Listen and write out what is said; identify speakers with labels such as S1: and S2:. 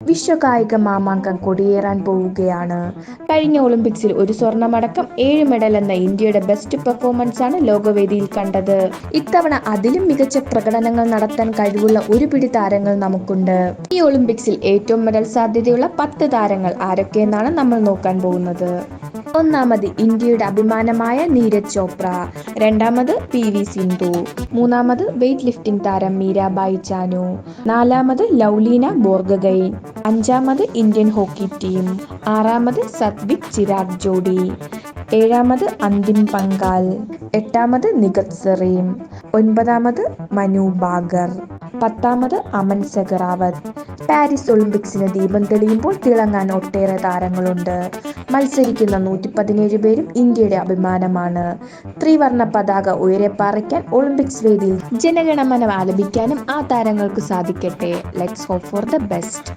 S1: വിശ്വകായിക മാമാങ്കം കൊടിയേറാൻ പോവുകയാണ്. കഴിഞ്ഞ ഒളിമ്പിക്സിൽ ഒരു സ്വർണമടക്കം 7 മെഡൽ എന്ന ഇന്ത്യയുടെ ബെസ്റ്റ് പെർഫോമൻസ് ആണ് ലോകവേദിയിൽ കണ്ടത്. ഇത്തവണ അതിലും മികച്ച പ്രകടനങ്ങൾ നടത്താൻ കഴിവുള്ള ഒരു പിടി താരങ്ങൾ നമുക്കുണ്ട്. ഈ ഒളിമ്പിക്സിൽ ഏറ്റവും മെഡൽ സാധ്യതയുള്ള 10 താരങ്ങൾ ആരൊക്കെയെന്നാണ് നമ്മൾ നോക്കാൻ പോകുന്നത്. ഒന്നാമത് ഇന്ത്യയുടെ അഭിമാനമായ നീരജ് ചോപ്ര, രണ്ടാമത് PV സിന്ധു, മൂന്നാമത് വെയ്റ്റ് ലിഫ്റ്റിംഗ് താരം മീരാബായി ചാനു, നാലാമത് ലൗലീന ബോർഗഗൈൻ, അഞ്ചാമത് ഇന്ത്യൻ ഹോക്കി ടീം, ആറാമത് സത്വിക് ചിരാഗ് ജോഡി, ഏഴാമത് അന്തിം പങ്കാൽ, എട്ടാമത് നിഖത് സറീം, ഒൻപതാമത് മനു ഭാകർ, പത്താമത് അമൻ സെഗറാവത്ത്. പാരീസ് ഒളിമ്പിക്സിന് ദീപം തെളിയുമ്പോൾ തിളങ്ങാൻ ഒട്ടേറെ താരങ്ങളുണ്ട്. മത്സരിക്കുന്ന 117 പേരും ഇന്ത്യയുടെ അഭിമാനമാണ്. ത്രിവർണ്ണ പതാക ഉയരെ പാറിക്കാൻ ഒളിമ്പിക്സ് വേദിയിൽ ജനഗണമന ആലപിക്കാനും ആ താരങ്ങൾക്ക് സാധിക്കട്ടെ. Let's hope for the best.